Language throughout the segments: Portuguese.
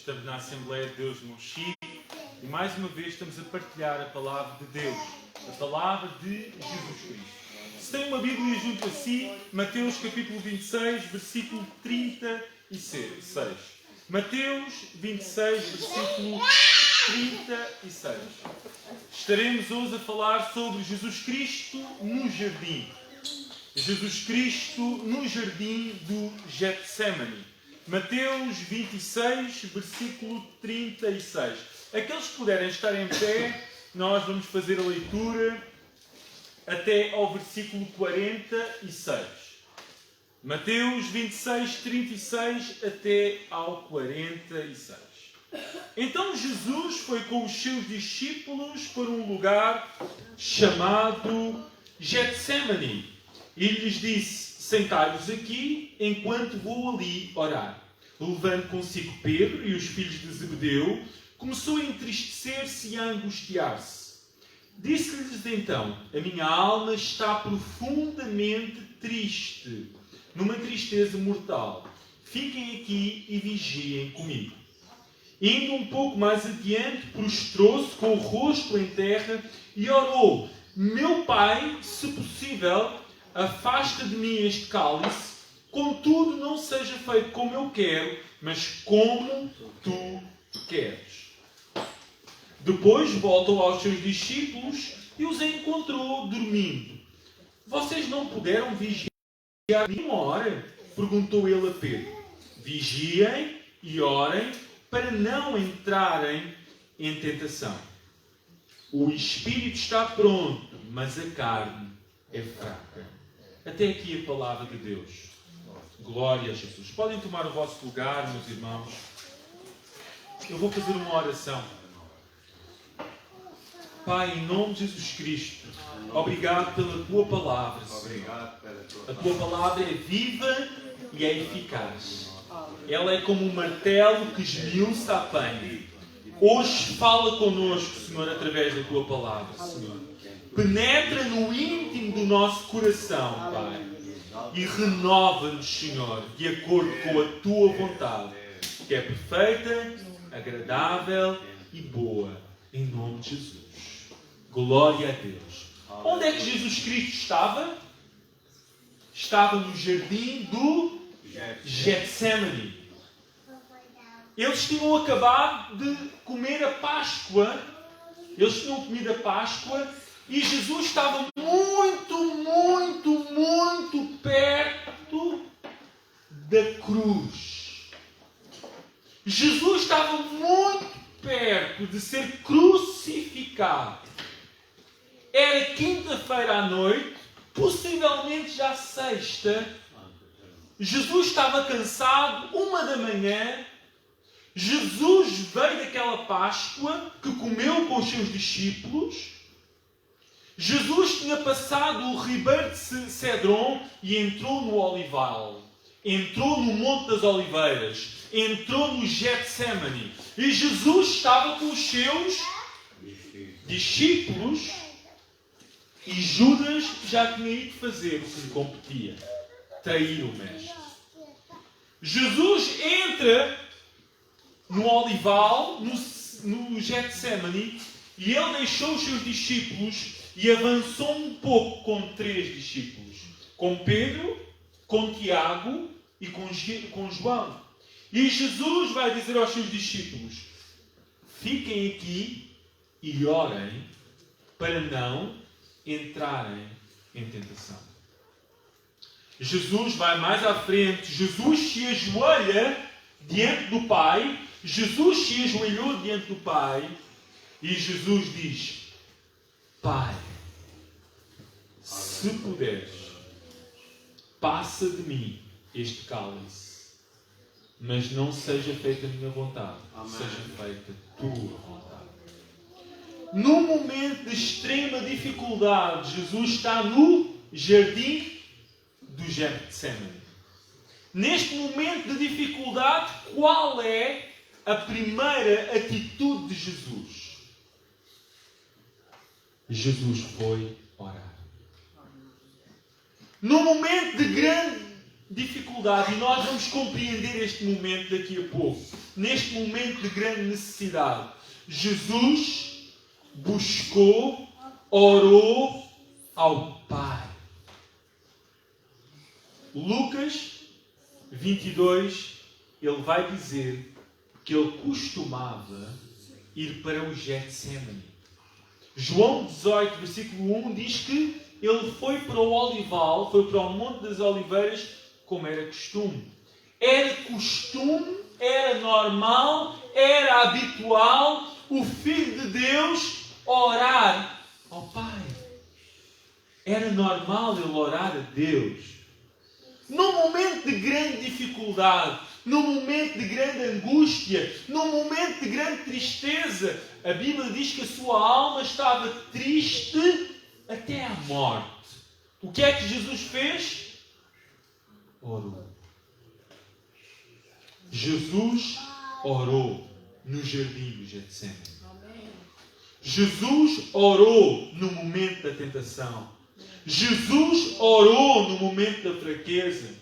Estamos na Assembleia de Deus no Chile e mais uma vez estamos a partilhar a Palavra de Deus, a Palavra de Jesus Cristo. Se tem uma Bíblia junto a si, Mateus capítulo 26, versículo 36. Mateus 26, versículo 36. Estaremos hoje a falar sobre Jesus Cristo no jardim. Jesus Cristo no jardim do Getsemane. Mateus 26, versículo 36. Aqueles que puderem estar em pé, nós vamos fazer a leitura até ao versículo 46. Mateus 26, 36 até ao 46. Então Jesus foi com os seus discípulos para um lugar chamado Getsemane e lhes disse: sentai-vos aqui enquanto vou ali orar. Levando consigo Pedro e os filhos de Zebedeu, começou a entristecer-se e a angustiar-se. Disse-lhes então: a minha alma está profundamente triste, numa tristeza mortal. Fiquem aqui e vigiem comigo. Indo um pouco mais adiante, prostrou-se com o rosto em terra e orou: meu Pai, se possível, afasta de mim este cálice, contudo não seja feito como eu quero, mas como tu queres. Depois voltou aos seus discípulos e os encontrou dormindo. Vocês não puderam vigiar uma hora? Perguntou ele a Pedro. Vigiem e orem para não entrarem em tentação. O espírito está pronto, mas a carne é fraca. Até aqui a palavra de Deus. Glória a Jesus. Podem tomar o vosso lugar, meus irmãos. Eu vou fazer uma oração. Pai, em nome de Jesus Cristo, obrigado pela Tua palavra, Senhor. A Tua palavra é viva e é eficaz. Ela é como um martelo que esmiuça a penha. Hoje fala connosco, Senhor, através da Tua palavra, Senhor. Penetra no íntimo do nosso coração, Pai, e renova-nos, Senhor, de acordo com a Tua vontade, que é perfeita, agradável e boa, em nome de Jesus. Glória a Deus. Onde é que Jesus Cristo estava? Estava no jardim do Getsemane. Eles tinham acabado de comer a Páscoa. Eles tinham comido a Páscoa e Jesus estava muito perto da cruz. Jesus estava muito perto de ser crucificado. Era quinta-feira à noite, possivelmente já sexta. Jesus estava cansado, 1h. Jesus veio daquela Páscoa que comeu com os seus discípulos. Jesus tinha passado o ribeiro de Cedron e entrou no Olival. Entrou no Monte das Oliveiras. Entrou no Getsemane. E Jesus estava com os seus discípulos. E Judas já tinha ido fazer o que lhe competia: trair o Mestre. Jesus entra no Olival, no Getsemane, e ele deixou os seus discípulos e avançou um pouco com 3 discípulos. Com Pedro, com Tiago e com João. E Jesus vai dizer aos seus discípulos: fiquem aqui e orem para não entrarem em tentação. Jesus vai mais à frente. Jesus se ajoelha diante do Pai. Jesus se ajoelhou diante do Pai. E Jesus diz: Pai, se puderes, passa de mim este cálice, mas não seja feita a minha vontade, seja feita a tua vontade. Num momento de extrema dificuldade, Jesus está no jardim do Getsemane. Neste momento de dificuldade, qual é a primeira atitude de Jesus? Jesus foi orar. Num momento de grande dificuldade, e nós vamos compreender este momento daqui a pouco. Neste momento de grande necessidade, Jesus buscou, orou ao Pai. Lucas 22, ele vai dizer que ele costumava ir para o Getsemane. João 18, versículo 1 diz que ele foi para o Olival, foi para o Monte das Oliveiras, como era costume. Era costume, era normal, era habitual o Filho de Deus orar ao Pai. Era normal ele orar a Deus. Num momento de grande dificuldade, num momento de grande angústia, num momento de grande tristeza, a Bíblia diz que a sua alma estava triste até à morte. O que é que Jesus fez? Orou. Jesus orou no jardim do Getsemane. Jesus orou no momento da tentação. Jesus orou no momento da fraqueza.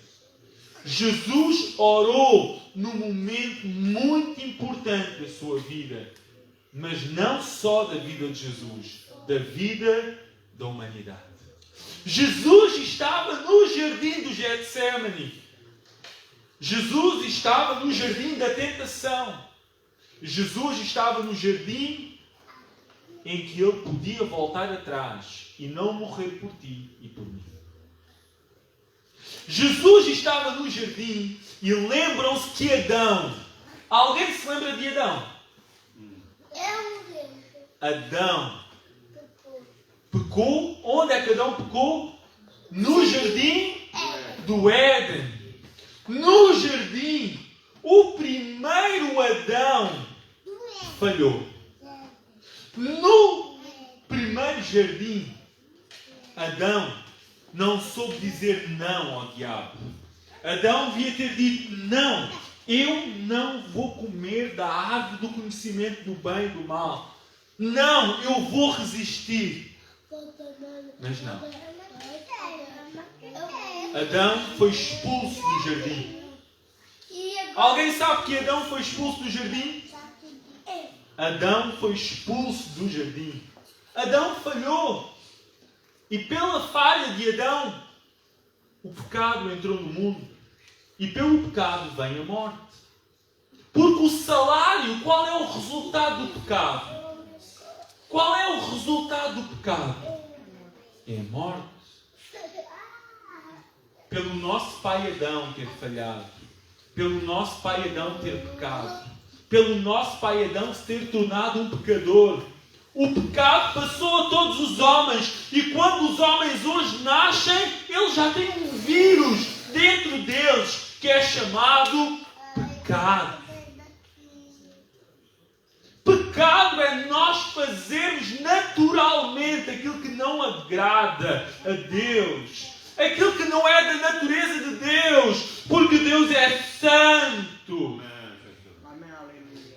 Jesus orou num momento muito importante da sua vida. Mas não só da vida de Jesus, da vida da humanidade. Jesus estava no jardim do Getsemane. Jesus estava no jardim da tentação. Jesus estava no jardim em que ele podia voltar atrás e não morrer por ti e por mim. Jesus estava no jardim e lembram-se que Adão... Alguém se lembra de Adão? Adão pecou. Onde é que Adão pecou? No jardim do Éden. No jardim. O primeiro Adão falhou. No primeiro jardim, Adão não soube dizer não ao diabo. Adão devia ter dito: não, eu não vou comer da árvore do conhecimento do bem e do mal. Não, eu vou resistir. Mas não. Adão foi expulso do jardim. Alguém sabe que Adão foi expulso do jardim? Adão foi expulso do jardim. Adão falhou. E pela falha de Adão, o pecado entrou no mundo. E pelo pecado vem a morte. Porque o salário, qual é o resultado do pecado? Qual é o resultado do pecado? É a morte. Pelo nosso pai Adão ter falhado. Pelo nosso pai Adão ter pecado. Pelo nosso pai Adão se ter tornado um pecador. O pecado passou a todos os homens. E quando os homens hoje nascem, eles já têm um vírus dentro deles que é chamado pecado. Pecado é nós fazermos naturalmente aquilo que não agrada a Deus. Aquilo que não é da natureza de Deus. Porque Deus é santo.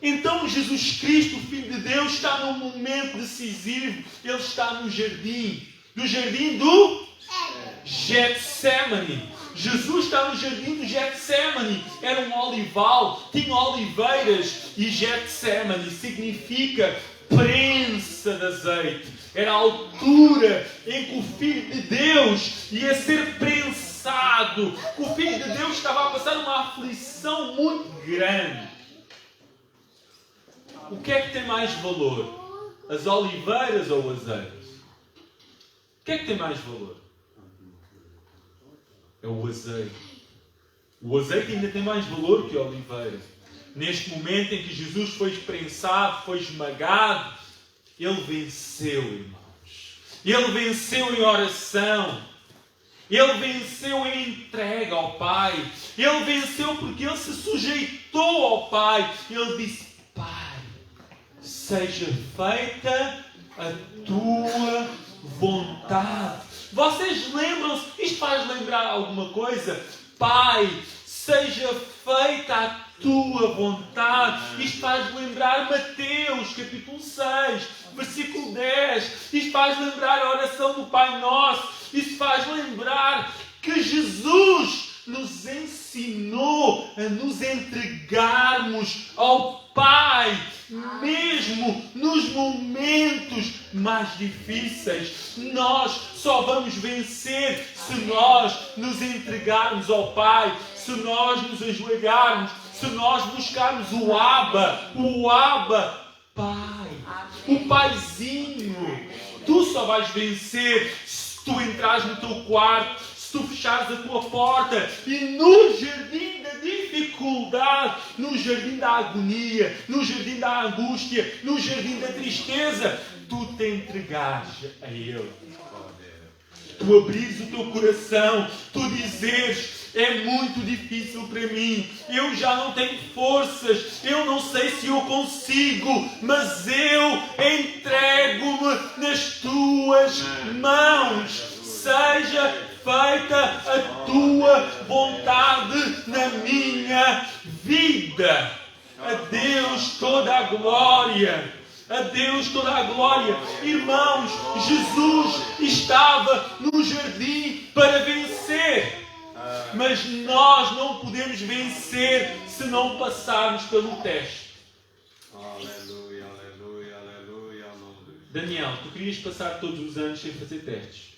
Então Jesus Cristo, o Filho de Deus, está num momento decisivo. Ele está no jardim. No jardim do Getsemane. Jesus está no jardim do Getsemane. Era um olival, tinha oliveiras. E Getsemane significa prensa de azeite. Era a altura em que o Filho de Deus ia ser prensado. O Filho de Deus estava a passar uma aflição muito grande. O que é que tem mais valor? As oliveiras ou o azeite? O que é que tem mais valor? É o azeite. O azeite ainda tem mais valor que a oliveira. Neste momento em que Jesus foi prensado, foi esmagado, ele venceu, irmãos. Ele venceu em oração. Ele venceu em entrega ao Pai. Ele venceu porque ele se sujeitou ao Pai. Ele disse: Pai, seja feita a tua vontade. Vocês lembram-se? Isto faz lembrar alguma coisa? Pai, seja feita a tua vontade. Isto faz lembrar Mateus, capítulo 6, versículo 10. Isto faz lembrar a oração do Pai Nosso. Isto faz lembrar que Jesus nos ensinou a nos entregarmos ao Pai, mesmo nos momentos mais difíceis. Nós só vamos vencer se nós nos entregarmos ao Pai, se nós nos ajoelharmos, se nós buscarmos o Abba, Pai, o Paizinho. Tu só vais vencer se tu entrares no teu quarto, se tu fechares a tua porta e no jardim da dificuldade, no jardim da agonia, no jardim da angústia, no jardim da tristeza, tu te entregares a Ele. Tu abrires o teu coração, tu dizeres: é muito difícil para mim, eu já não tenho forças, eu não sei se eu consigo, mas eu entrego-me nas tuas mãos. Seja feita a tua vontade na minha vida. A Deus toda a glória. A Deus toda a glória. Irmãos, Jesus estava no jardim para vencer. Mas nós não podemos vencer se não passarmos pelo teste. Aleluia, aleluia, aleluia. Daniel, tu querias passar todos os anos sem fazer testes.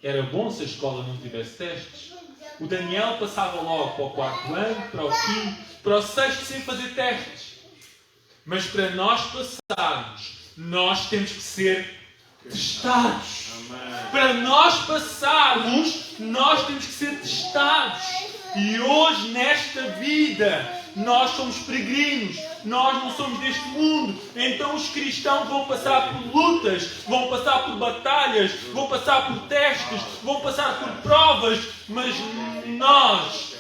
Era bom se a escola não tivesse testes. O Daniel passava logo para o 4º ano, para o 5º, para o 6º sem fazer testes. Mas para nós passarmos, nós temos que ser testados. Para nós passarmos, nós temos que ser testados. E hoje, nesta vida, nós somos peregrinos. Nós não somos deste mundo. Então os cristãos vão passar por lutas, vão passar por batalhas, vão passar por testes, vão passar por provas. Mas nós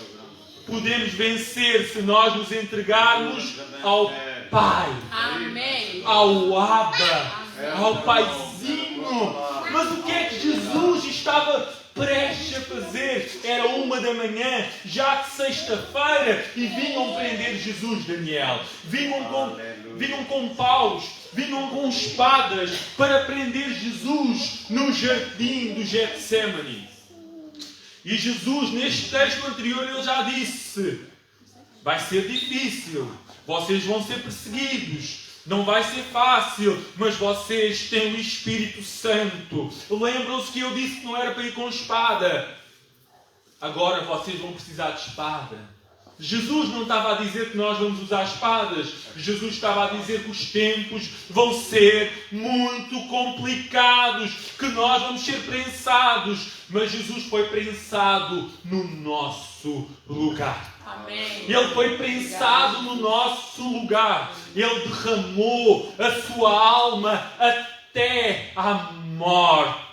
podemos vencer se nós nos entregarmos ao Pai. Amém. Ao Abba, ao Paizinho. Mas o que é que Jesus estava prestes a fazer? Era 1 da manhã, já de sexta-feira, e vinham prender Jesus, Daniel. Vinham com paus, vinham com espadas para prender Jesus no jardim do Getsemane. E Jesus, neste texto anterior, ele já disse: vai ser difícil, vocês vão ser perseguidos, não vai ser fácil, mas vocês têm o Espírito Santo. Lembram-se que eu disse que não era para ir com espada. Agora vocês vão precisar de espada. Jesus não estava a dizer que nós vamos usar espadas. Jesus estava a dizer que os tempos vão ser muito complicados, que nós vamos ser prensados. Mas Jesus foi prensado no nosso lugar. Amém. Ele foi prensado no nosso lugar. Ele derramou a sua alma até à morte.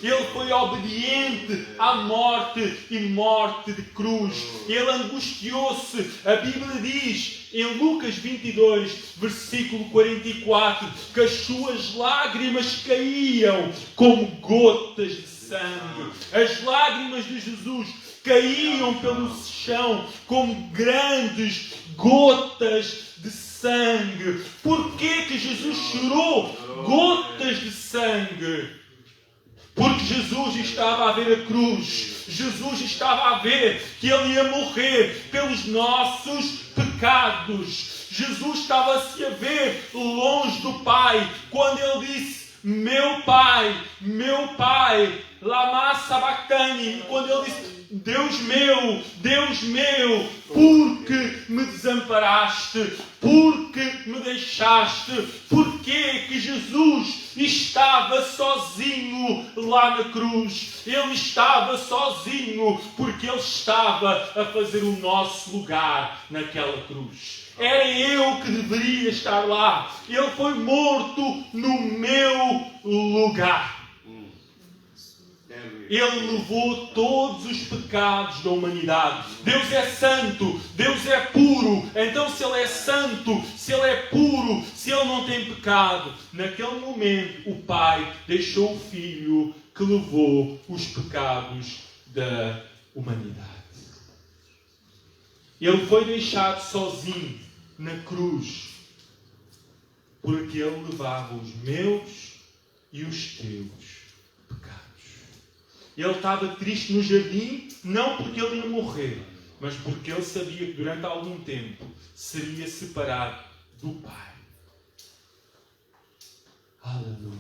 Ele foi obediente à morte e morte de cruz. Ele angustiou-se. A Bíblia diz em Lucas 22, versículo 44, que as suas lágrimas caíam como gotas de sangue. As lágrimas de Jesus caíam pelo chão como grandes gotas de sangue. Por que Jesus chorou gotas de sangue? Porque Jesus estava a ver a cruz. Jesus estava a ver que Ele ia morrer pelos nossos pecados. Jesus estava-se a ver longe do Pai, quando Ele disse: meu Pai, lama sabachthani. E quando Ele disse: Deus meu, porque me desamparaste, porque me deixaste? Porquê que Jesus estava sozinho lá na cruz? Ele estava sozinho porque Ele estava a fazer o nosso lugar naquela cruz. Era eu que deveria estar lá. Ele foi morto no meu lugar. Ele levou todos os pecados da humanidade. Deus é santo, Deus é puro. Então se Ele é santo, se Ele é puro, se Ele não tem pecado, naquele momento o Pai deixou o Filho que levou os pecados da humanidade. Ele foi deixado sozinho na cruz, porque Ele levava os meus e os teus pecados. Ele estava triste no jardim, não porque ele ia morrer, mas porque ele sabia que durante algum tempo seria separado do Pai. Aleluia.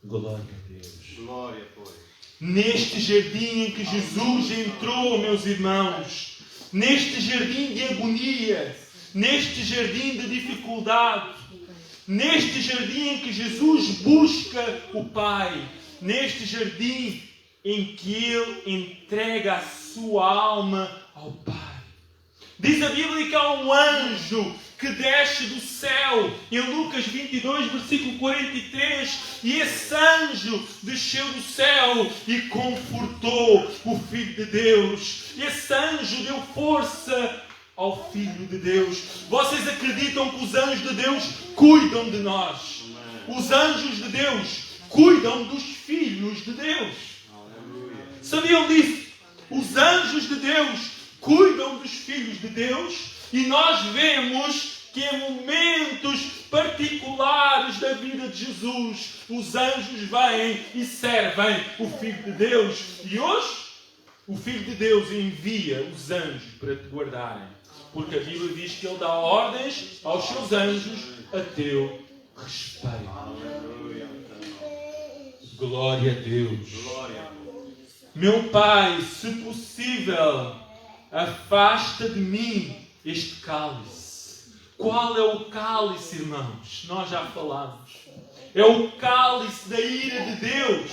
Glória a Deus. Glória, pois. Neste jardim em que Jesus entrou, meus irmãos, neste jardim de agonia, neste jardim de dificuldade, neste jardim em que Jesus busca o Pai, neste jardim em que Ele entrega a sua alma ao Pai. Diz a Bíblia que há um anjo que desce do céu, em Lucas 22, versículo 43, e esse anjo desceu do céu e confortou o Filho de Deus. Esse anjo deu força ao Filho de Deus. Vocês acreditam que os anjos de Deus cuidam de nós? Os anjos de Deus cuidam dos filhos de Deus. Sabiam disso? Os anjos de Deus cuidam dos filhos de Deus. E nós vemos que em momentos particulares da vida de Jesus, os anjos vêm e servem o Filho de Deus. E hoje, o Filho de Deus envia os anjos para te guardarem. Porque a Bíblia diz que Ele dá ordens aos seus anjos a teu respeito. Glória a Deus. Meu Pai, se possível, afasta de mim este cálice. Qual é o cálice, irmãos? Nós já falamos. É o cálice da ira de Deus.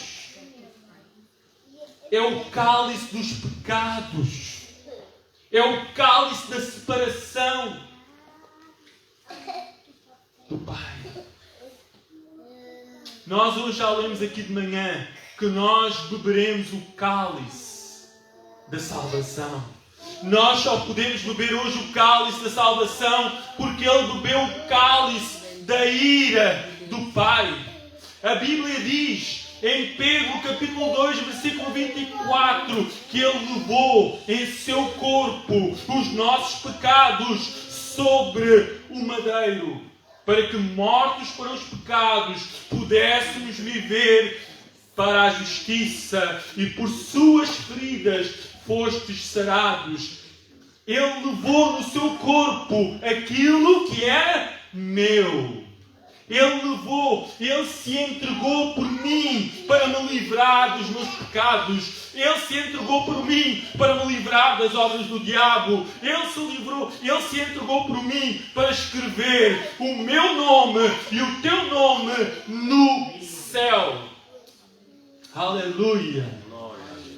É o cálice dos pecados. É o cálice da separação do Pai. Nós hoje já lemos aqui de manhã que nós beberemos o cálice da salvação. Nós só podemos beber hoje o cálice da salvação porque Ele bebeu o cálice da ira do Pai. A Bíblia diz em Pedro capítulo 2, versículo 24, que Ele levou em seu corpo os nossos pecados sobre o madeiro, para que mortos para os pecados pudéssemos viver para a justiça, e por suas feridas fostes sarados. Ele levou no seu corpo aquilo que era meu. Ele levou, Ele se entregou por mim para me livrar dos meus pecados. Ele se entregou por mim para me livrar das obras do diabo. Ele se entregou por mim para escrever o meu nome e o teu nome no céu. Aleluia!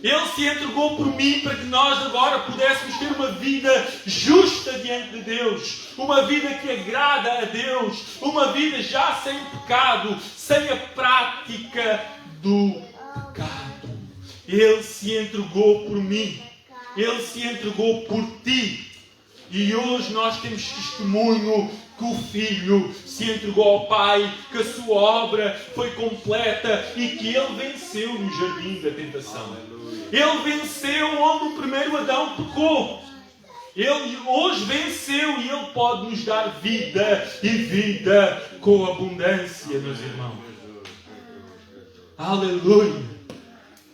Ele se entregou por mim para que nós agora pudéssemos ter uma vida justa diante de Deus. Uma vida que agrada a Deus. Uma vida já sem pecado, sem a prática do pecado. Ele se entregou por mim. Ele se entregou por ti. E hoje nós temos testemunho que o Filho se entregou ao Pai, que a sua obra foi completa e que Ele venceu no jardim da tentação. Ele venceu onde o primeiro Adão pecou. Ele hoje venceu e Ele pode nos dar vida e vida com abundância, meus irmãos. Aleluia!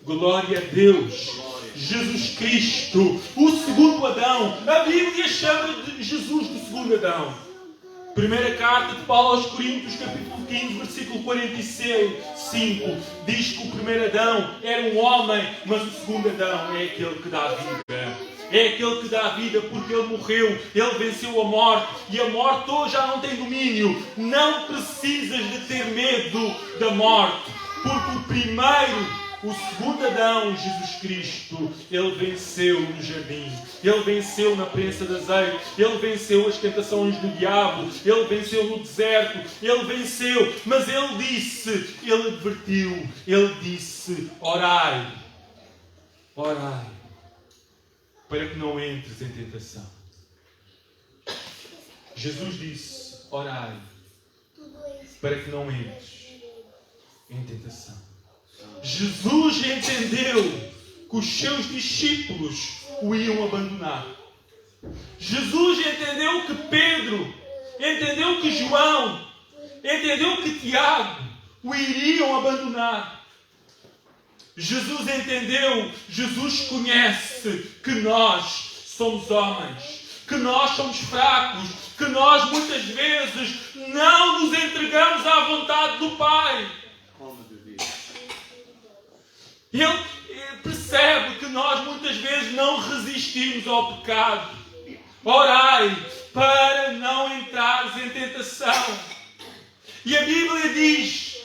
Glória a Deus! Jesus Cristo, o segundo Adão. A Bíblia chama de Jesus de segundo Adão. Primeira carta de Paulo aos Coríntios, capítulo 15, versículo 45, diz que o primeiro Adão era um homem, mas o segundo Adão é aquele que dá vida. É aquele que dá vida porque ele morreu, ele venceu a morte, e a morte hoje já não tem domínio. Não precisas de ter medo da morte, porque o primeiro, o segundo Adão, Jesus Cristo, Ele venceu no jardim. Ele venceu na prensa de azeite. Ele venceu as tentações do diabo. Ele venceu no deserto. Ele venceu. Mas Ele disse, Ele advertiu, Ele disse, orai. Orai. Para que não entres em tentação. Jesus disse, orai. Para que não entres em tentação. Jesus entendeu que os seus discípulos o iam abandonar. Jesus entendeu que Pedro, entendeu que João, entendeu que Tiago o iriam abandonar. Jesus entendeu, Jesus conhece que nós somos homens, que nós somos fracos, que nós muitas vezes não nos entregamos à vontade do Pai. Como devia. Ele percebe que nós muitas vezes não resistimos ao pecado. Orai para não entrares em tentação. E a Bíblia diz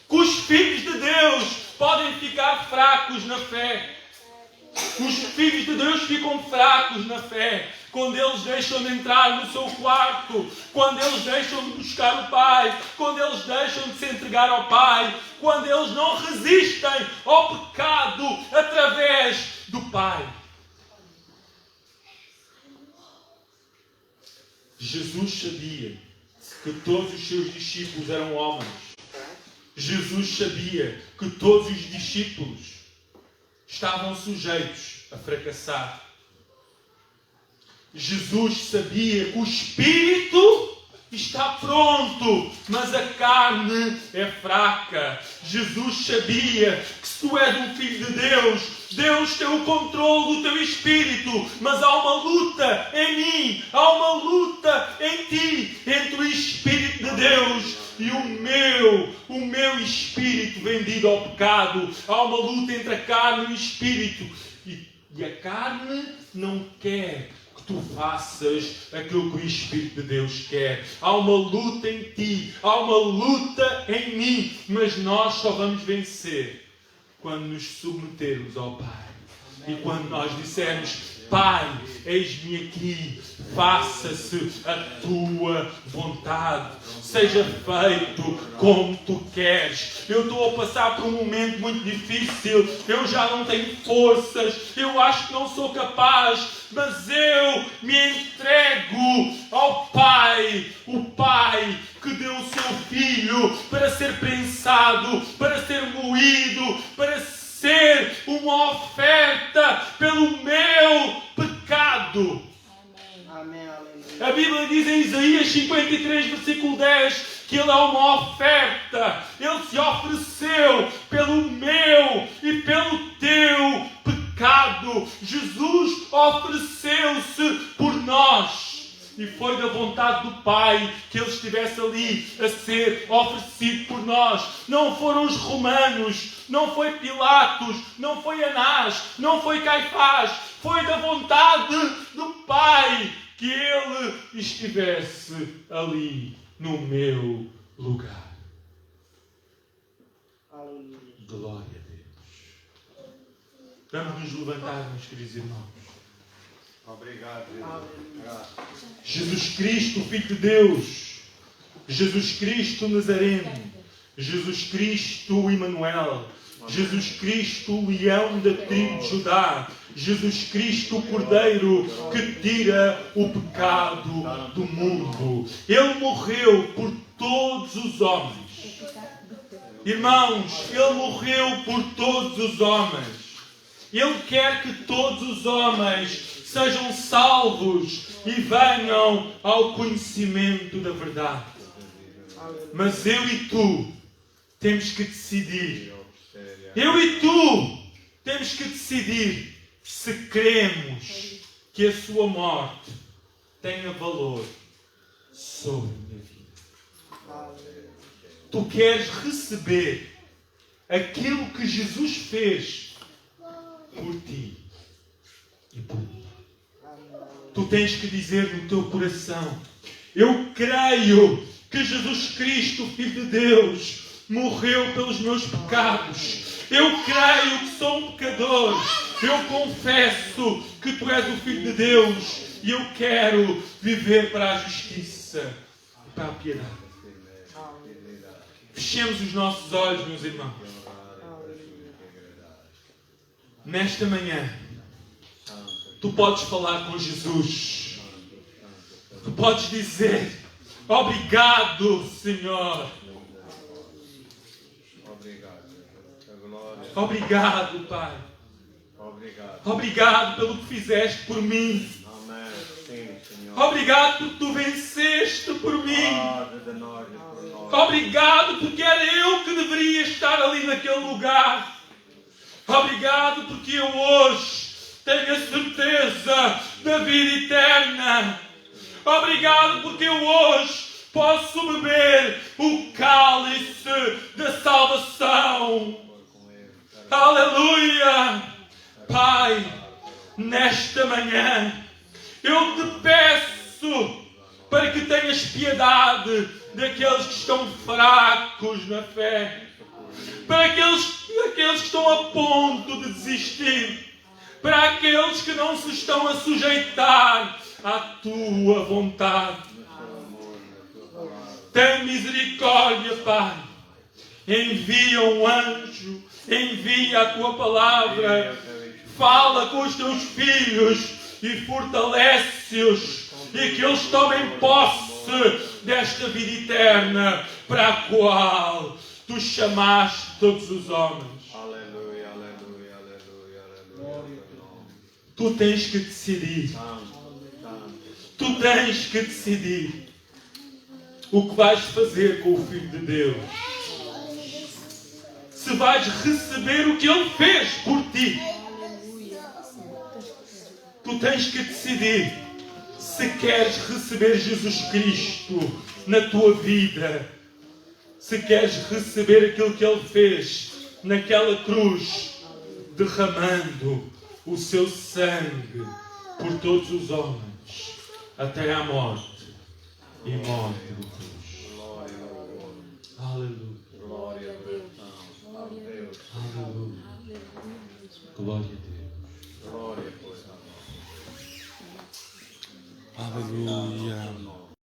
que os filhos de Deus podem ficar fracos na fé. Os filhos de Deus ficam fracos na fé quando eles deixam de entrar no seu quarto, quando eles deixam de buscar o Pai, quando eles deixam de se entregar ao Pai, quando eles não resistem ao pecado através do Pai. Jesus sabia que todos os seus discípulos eram homens. Jesus sabia que todos os discípulos estavam sujeitos a fracassar. Jesus sabia que o Espírito está pronto, mas a carne é fraca. Jesus sabia que se tu és um filho de Deus, Deus tem o controle do teu espírito, mas há uma luta em mim, há uma luta em ti, entre o Espírito de Deus e o meu espírito vendido ao pecado. Há uma luta entre a carne e o espírito. E a carne não quer que tu faças aquilo que o Espírito de Deus quer. Há uma luta em ti, há uma luta em mim, mas nós só vamos vencer quando nos submetermos ao Pai. E quando nós dissermos: Pai, eis-me aqui, faça-se a tua vontade, seja feito como tu queres. Eu estou a passar por um momento muito difícil, eu já não tenho forças, eu acho que não sou capaz, mas eu me entrego ao Pai, o Pai que deu o seu Filho para ser prensado, para ser moído, para ser uma oferta pelo meu pecado. Amém, aleluia. A Bíblia diz em Isaías 53, versículo 10, que Ele é uma oferta. Ele se ofereceu pelo meu e pelo teu pecado. Jesus ofereceu-se por nós. E foi da vontade do Pai que Ele estivesse ali a ser oferecido por nós. Não foram os romanos, não foi Pilatos, não foi Anás, não foi Caifás. Foi da vontade do Pai que Ele estivesse ali no meu lugar. Aleluia. Glória a Deus. Vamos nos levantar, meus queridos irmãos. Obrigado, Jesus. Jesus Cristo, Filho de Deus. Jesus Cristo Nazareno. Jesus Cristo Emmanuel. Jesus Cristo, o leão da tribo de Judá. Jesus Cristo, o Cordeiro que tira o pecado do mundo. Ele morreu por todos os homens. Irmãos, Ele morreu por todos os homens. Ele quer que todos os homens sejam salvos e venham ao conhecimento da verdade. Mas eu e tu temos que decidir. Eu e tu temos que decidir se queremos que a sua morte tenha valor sobre a minha vida. Tu queres receber aquilo que Jesus fez por ti e por mim. Tu tens que dizer no teu coração: eu creio que Jesus Cristo, Filho de Deus, morreu pelos meus pecados. Eu creio que sou um pecador. Eu confesso que Tu és o Filho de Deus e eu quero viver para a justiça e para a piedade. Fechemos os nossos olhos, meus irmãos. Nesta manhã, tu podes falar com Jesus. Tu podes dizer: obrigado, Senhor. Obrigado, Pai. Obrigado. Obrigado pelo que fizeste por mim. Amém. Sim, Senhor. Obrigado porque tu venceste por mim. Padre de nós e por nós. Obrigado porque era eu que deveria estar ali naquele lugar. Obrigado porque eu hoje tenho a certeza da vida eterna. Obrigado porque eu hoje posso beber o cálice da salvação. Aleluia! Pai, nesta manhã eu te peço para que tenhas piedade daqueles que estão fracos na fé, para aqueles que estão a ponto de desistir, para aqueles que não se estão a sujeitar à tua vontade. Tem misericórdia, Pai. Envia um anjo, envia a tua palavra, fala com os teus filhos e fortalece-os, e que eles tomem posse desta vida eterna para a qual tu chamaste todos os homens. Aleluia, aleluia, aleluia, aleluia. Tu tens que decidir. Tu tens que decidir o que vais fazer com o Filho de Deus. Se vais receber o que Ele fez por ti. Tu tens que decidir se queres receber Jesus Cristo na tua vida. Se queres receber aquilo que Ele fez naquela cruz, derramando o seu sangue por todos os homens, até à morte e morte de cruz. Aleluia. Glória a Deus. Aleluia. Glória a Deus.